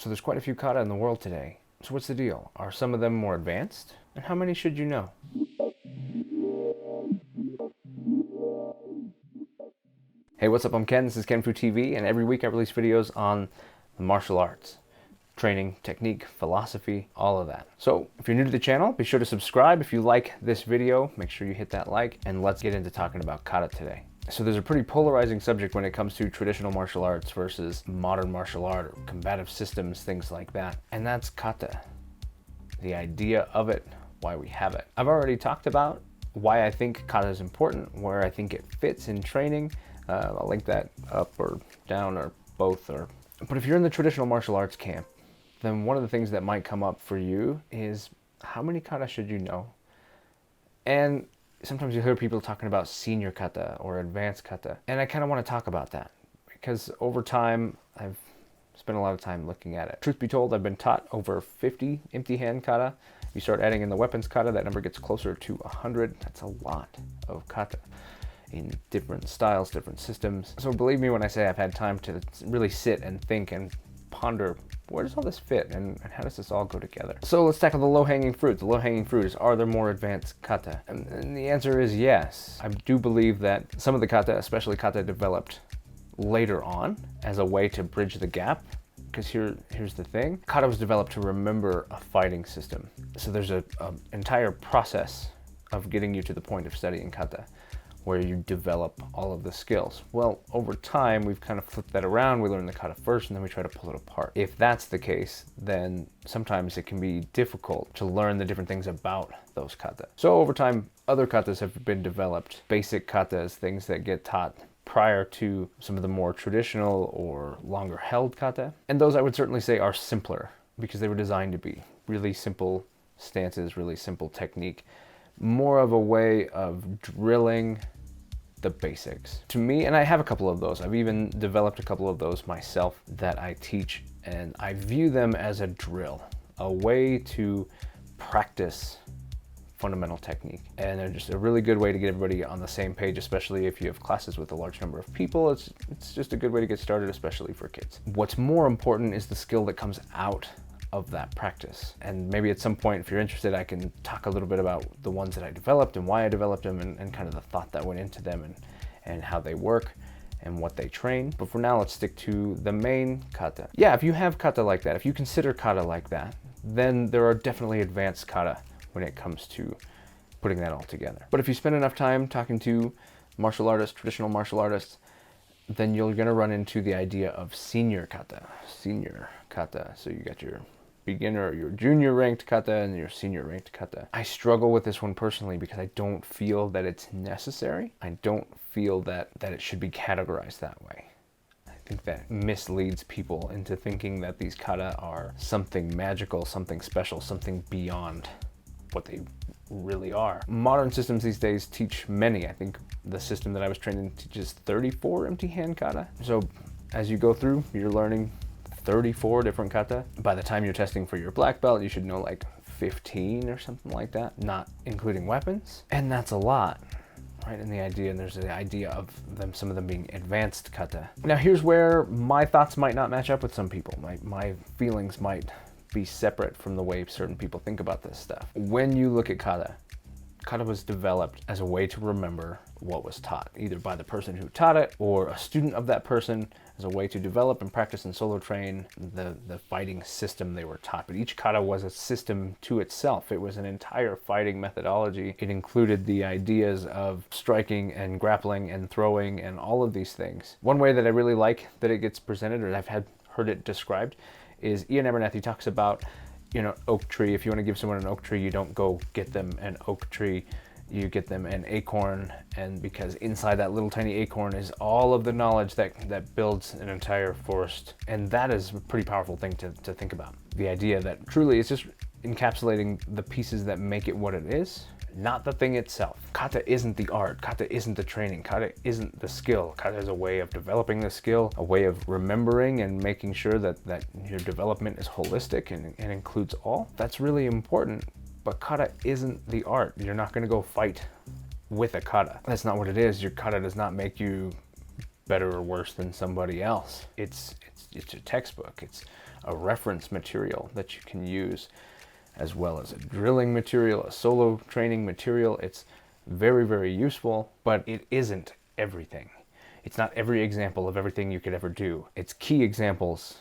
So there's quite a few kata in the world today. So what's the deal? Are some of them more advanced? And how many should you know? Hey, what's up? I'm Ken. This is kenfuTV, and every week I release videos on the martial arts. Training, technique, philosophy, all of that. So if you're new to the channel, be sure to subscribe. If you like this video, make sure you hit that like, and let's get into talking about kata today. So there's a pretty polarizing subject when it comes to traditional martial arts versus modern martial art or combative systems, things like that. And that's kata. The idea of it, why we have it. I've already talked about why I think kata is important, where I think it fits in training. I'll link that up or down or both. But if you're in the traditional martial arts camp, then one of the things that might come up for you is how many kata should you know? And sometimes you hear people talking about senior kata or advanced kata. And I kind of want to talk about that because over time, I've spent a lot of time looking at it. Truth be told, I've been taught over 50 empty hand kata. You start adding in the weapons kata, that number gets closer to 100. That's a lot of kata in different styles, different systems. So believe me when I say I've had time to really sit and think and ponder, where does all this fit and how does this all go together? So let's tackle the low-hanging fruit. The low-hanging fruit is, are there more advanced kata? And the answer is yes. I do believe that some of the kata, especially kata developed later on as a way to bridge the gap. Because here's the thing. Kata was developed to remember a fighting system. So there's an entire process of getting you to the point of studying kata, where you develop all of the skills. Well, over time, we've kind of flipped that around. We learn the kata first, and then we try to pull it apart. If that's the case, then sometimes it can be difficult to learn the different things about those kata. So over time, other katas have been developed. Basic katas, things that get taught prior to some of the more traditional or longer held kata. And those I would certainly say are simpler because they were designed to be really simple stances, really simple technique, more of a way of drilling the basics. To me, and I have a couple of those, I've even developed a couple of those myself that I teach, and I view them as a drill, a way to practice fundamental technique. And they're just a really good way to get everybody on the same page, especially if you have classes with a large number of people. It's just a good way to get started, especially for kids. What's more important is the skill that comes out of that practice. And maybe at some point, if you're interested, I can talk a little bit about the ones that I developed and why I developed them and kind of the thought that went into them and how they work and what they train. But for now, let's stick to the main kata. Yeah, if you have kata like that, if you consider kata like that, then there are definitely advanced kata when it comes to putting that all together. But if you spend enough time talking to martial artists, traditional martial artists, then you're gonna run into the idea of senior kata. Senior kata. So you got your beginner, your junior ranked kata, and your senior ranked kata. I struggle with this one personally because I don't feel that it's necessary. I don't feel that it should be categorized that way. I think that misleads people into thinking that these kata are something magical, something special, something beyond what they really are. Modern systems these days teach many. I think the system that I was trained in teaches 34 empty hand kata. So as you go through, you're learning 34 different kata. By the time you're testing for your black belt, you should know like 15 or something like that, not including weapons. And that's a lot, right? And there's the idea of them, some of them being advanced kata. Now here's where my thoughts might not match up with some people. My feelings might be separate from the way certain people think about this stuff. When you look at kata, kata was developed as a way to remember what was taught, either by the person who taught it or a student of that person, as a way to develop and practice and solo train the fighting system they were taught. But each kata was a system to itself. It was an entire fighting methodology. It included the ideas of striking and grappling and throwing and all of these things. One way that I really like that it gets presented, or I've heard it described, is Ian Abernathy talks about, oak tree. If you want to give someone an oak tree, you don't go get them an oak tree, you get them an acorn, and because inside that little tiny acorn is all of the knowledge that builds an entire forest. And that is a pretty powerful thing to think about. The idea that truly it's just encapsulating the pieces that make it what it is, not the thing itself. Kata isn't the art, kata isn't the training, kata isn't the skill. Kata is a way of developing the skill, a way of remembering and making sure that your development is holistic and includes all. That's really important, but kata isn't the art. You're not gonna go fight with a kata. That's not what it is. Your kata does not make you better or worse than somebody else. It's a textbook. It's a reference material that you can use, as well as a drilling material, a solo training material. It's very, very useful, but it isn't everything. It's not every example of everything you could ever do. It's key examples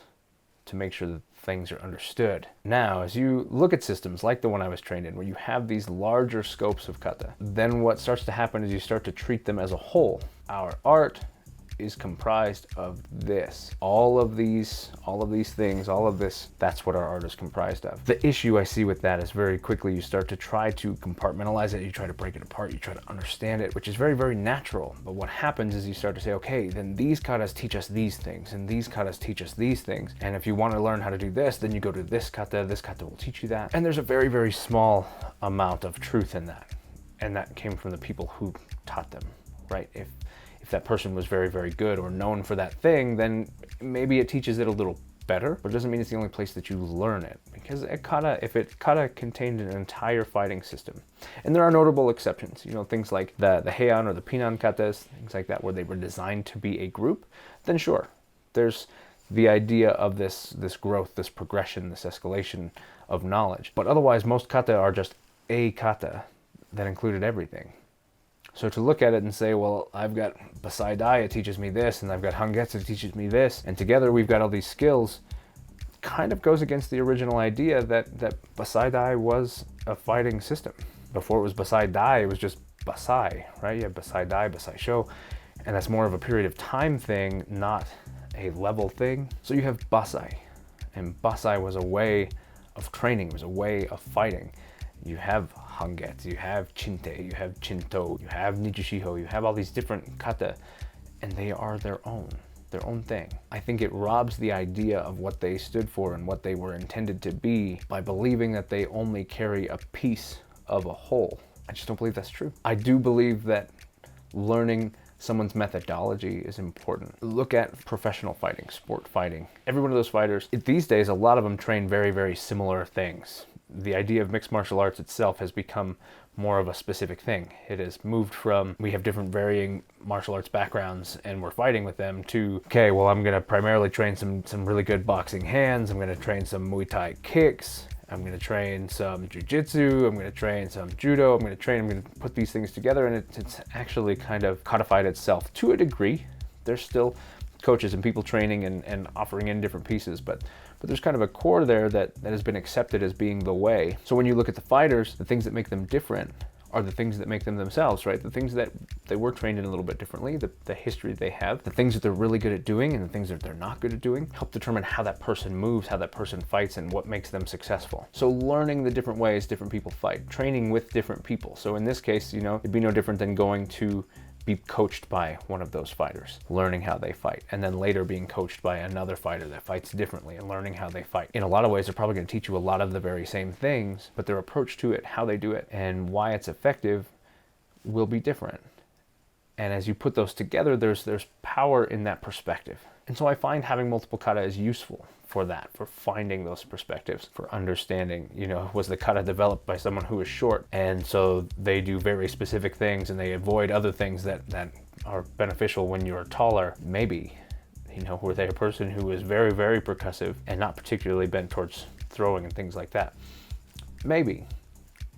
to make sure that things are understood. Now, as you look at systems like the one I was trained in, where you have these larger scopes of kata, then what starts to happen is you start to treat them as a whole. Our art is comprised of this. All of these things, all of this, that's what our art is comprised of. The issue I see with that is very quickly you start to try to compartmentalize it, you try to break it apart, you try to understand it, which is very, very natural. But what happens is you start to say, okay, then these katas teach us these things, and these katas teach us these things. And if you want to learn how to do this, then you go to this kata will teach you that. And there's a very, very small amount of truth in that. And that came from the people who taught them, right? If that person was very, very good or known for that thing, then maybe it teaches it a little better, but it doesn't mean it's the only place that you learn it. Because if kata contained an entire fighting system, and there are notable exceptions, things like the heian or the pinan katas, things like that, where they were designed to be a group, then sure, there's the idea of this growth, this progression, this escalation of knowledge. But otherwise, most kata are just a kata that included everything. So to look at it and say, well, I've got Basai Dai, it teaches me this, and I've got Hangetsu, it teaches me this, and together we've got all these skills, kind of goes against the original idea that Basai Dai was a fighting system. Before it was Basai Dai, it was just Basai, right? You have Basai Dai, Basai Sho, and that's more of a period of time thing, not a level thing. So you have Basai, and Basai was a way of training, it was a way of fighting. You have Hangetsu, you have Chinte, you have Chinto, you have Nijushiho, you have all these different kata, and they are their own thing. I think it robs the idea of what they stood for and what they were intended to be by believing that they only carry a piece of a whole. I just don't believe that's true. I do believe that learning someone's methodology is important. Look at professional fighting, sport fighting. Every one of those fighters, these days, a lot of them train very, very similar things. The idea of mixed martial arts itself has become more of a specific thing. It has moved from, we have different varying martial arts backgrounds and we're fighting with them, to, okay, well, I'm gonna primarily train some really good boxing hands, I'm gonna train some Muay Thai kicks, I'm gonna train some Jiu-Jitsu, I'm gonna train some Judo, I'm gonna put these things together, and it's actually kind of codified itself to a degree. There's still coaches and people training and offering in different pieces, but there's kind of a core there that has been accepted as being the way. So when you look at the fighters, the things that make them different are the things that make them themselves, right? The things that they were trained in a little bit differently, the history they have, the things that they're really good at doing and the things that they're not good at doing, help determine how that person moves, how that person fights, and what makes them successful. So learning the different ways different people fight, training with different people. So in this case, it'd be no different than going to be coached by one of those fighters, learning how they fight, and then later being coached by another fighter that fights differently and learning how they fight. In a lot of ways, they're probably going to teach you a lot of the very same things, but their approach to it, how they do it, and why it's effective will be different. And as you put those together, there's power in that perspective. And so I find having multiple kata is useful for that, for finding those perspectives, for understanding, was the kata developed by someone who is short, and so they do very specific things and they avoid other things that are beneficial when you're taller? Maybe. Were they a person who is very, very percussive and not particularly bent towards throwing and things like that? Maybe.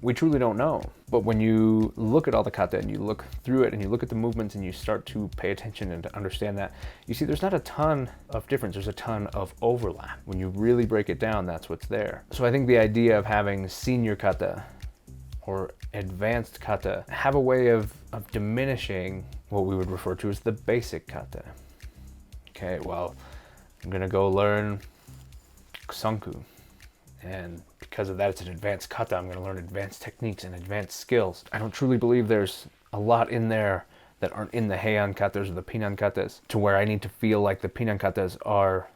We truly don't know. But when you look at all the kata and you look through it and you look at the movements and you start to pay attention and to understand that, you see there's not a ton of difference, there's a ton of overlap. When you really break it down, that's what's there. So I think the idea of having senior kata or advanced kata have a way of diminishing what we would refer to as the basic kata. Okay, well, I'm gonna go learn kusanku, and because of that, it's an advanced kata. I'm going to learn advanced techniques and advanced skills. I don't truly believe there's a lot in there that aren't in the heian katas or the pinan katas to where I need to feel like the pinan katas are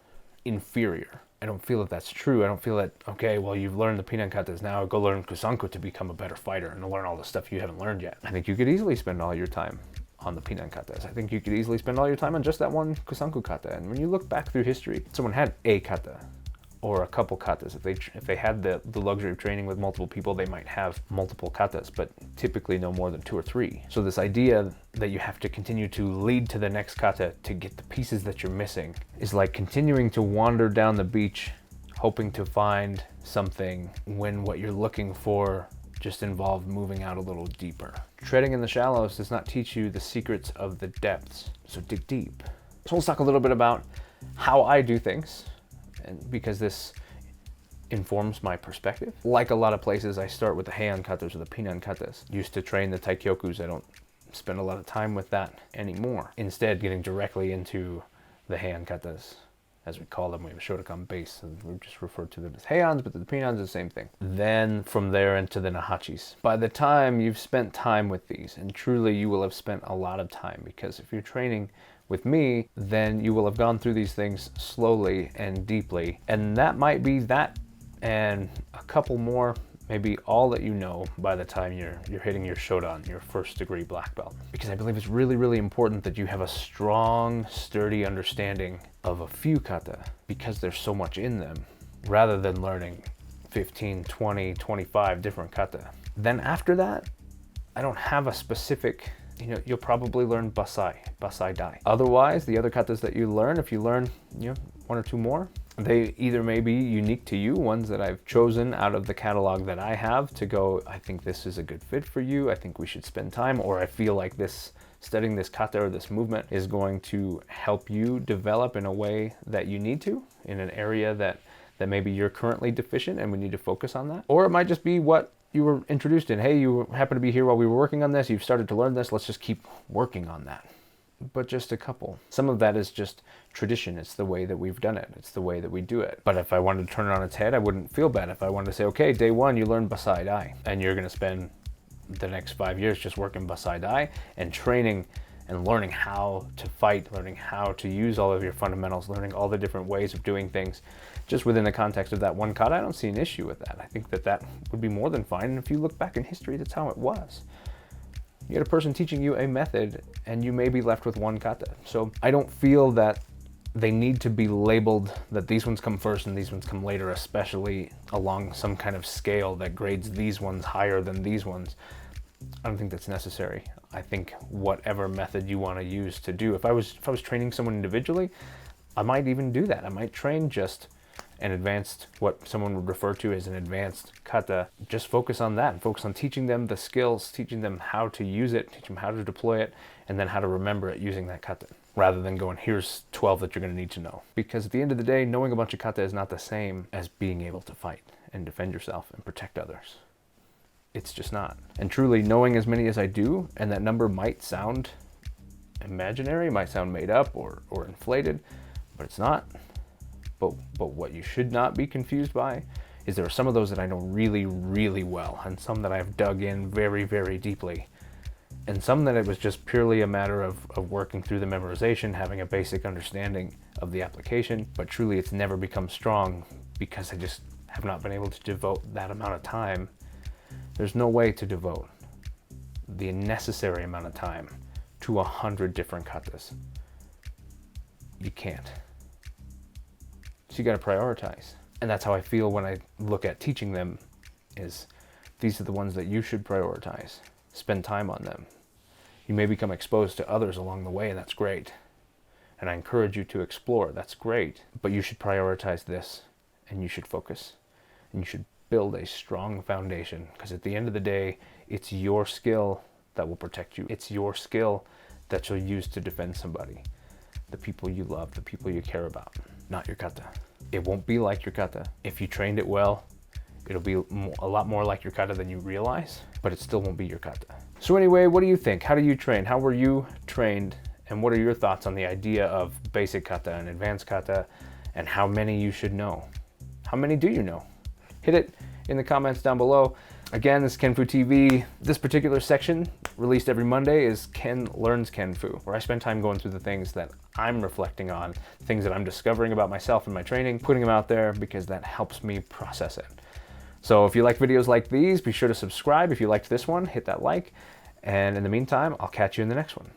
inferior. I don't feel that that's true. I don't feel that, okay, well, you've learned the pinan katas, now go learn kusanku to become a better fighter and to learn all the stuff you haven't learned yet. I think you could easily spend all your time on the pinan katas. I think you could easily spend all your time on just that one kusanku kata. And when you look back through history, someone had a kata or a couple katas. If they had the luxury of training with multiple people, they might have multiple katas, but typically no more than 2 or 3. So this idea that you have to continue to lead to the next kata to get the pieces that you're missing is like continuing to wander down the beach hoping to find something when what you're looking for just involved moving out a little deeper. Treading in the shallows does not teach you the secrets of the depths, so dig deep. So let's talk a little bit about how I do things, and because this informs my perspective. Like a lot of places, I start with the heian katas or the pinan katas. Used to train the taikyokus. I don't spend a lot of time with that anymore. Instead, getting directly into the heian katas, as we call them. We have a Shotokan base, and we just refer to them as heians, but the pinans is the same thing. Then from there into the nahachis. By the time you've spent time with these, and truly you will have spent a lot of time, because if you're training with me, then you will have gone through these things slowly and deeply. And that might be that and a couple more, maybe all that you know by the time you're hitting your Shodan, your first degree black belt. Because I believe it's really, really important that you have a strong, sturdy understanding of a few kata, because there's so much in them, rather than learning 15, 20, 25 different kata. Then after that, I don't have a specific, you'll probably learn basai dai. Otherwise, the other katas that you learn, if you learn, 1 or 2 more, they either may be unique to you, ones that I've chosen out of the catalog that I have to go, I think this is a good fit for you, I think we should spend time, or I feel like studying this kata or this movement is going to help you develop in a way that you need to, in an area that maybe you're currently deficient and we need to focus on that. Or it might just be what you were introduced in. Hey, you happen to be here while we were working on this, you've started to learn this, let's just keep working on that. But just a couple. Some of that is just tradition. It's the way that we've done it. It's the way that we do it. But if I wanted to turn it on its head, I wouldn't feel bad. If I wanted to say, okay, day 1, you learn basai dai, and you're gonna spend the next 5 years just working basai dai and training and learning how to fight, learning how to use all of your fundamentals, learning all the different ways of doing things just within the context of that one kata, I don't see an issue with that. I think that would be more than fine. And if you look back in history, that's how it was. You had a person teaching you a method and you may be left with one kata. So I don't feel that they need to be labeled that these ones come first and these ones come later, especially along some kind of scale that grades these ones higher than these ones. I don't think that's necessary. I think whatever method you want to use to do, if I was training someone individually, I might even do that. I might train just an advanced, what someone would refer to as an advanced kata, just focus on that and focus on teaching them the skills, teaching them how to use it, teach them how to deploy it, and then how to remember it using that kata, rather than going, here's 12 that you're going to need to know. Because at the end of the day, knowing a bunch of kata is not the same as being able to fight and defend yourself and protect others. It's just not. And truly, knowing as many as I do, and that number might sound imaginary, might sound made up or inflated, but it's not. But what you should not be confused by is there are some of those that I know really, really well, and some that I've dug in very, very deeply, and some that it was just purely a matter of working through the memorization, having a basic understanding of the application, but truly it's never become strong because I just have not been able to devote that amount of time. There's no way to devote the necessary amount of time to 100 different katas. You can't. So you got to prioritize. And that's how I feel when I look at teaching them, is these are the ones that you should prioritize. Spend time on them. You may become exposed to others along the way, and that's great. And I encourage you to explore, that's great. But you should prioritize this, and you should focus. And you should build a strong foundation, because at the end of the day, it's your skill that will protect you. It's your skill that you'll use to defend somebody. The people you love, the people you care about, not your kata. It won't be like your kata. If you trained it well, it'll be a lot more like your kata than you realize, but it still won't be your kata. So anyway, what do you think? How do you train? How were you trained? And what are your thoughts on the idea of basic kata and advanced kata, and how many you should know? How many do you know? Hit it in the comments down below. Again, this is kenfuTV. This particular section, released every Monday, is Ken Learns Kenfu, where I spend time going through the things that I'm reflecting on, things that I'm discovering about myself and my training, putting them out there because that helps me process it. So if you like videos like these, be sure to subscribe. If you liked this one, hit that like. And in the meantime, I'll catch you in the next one.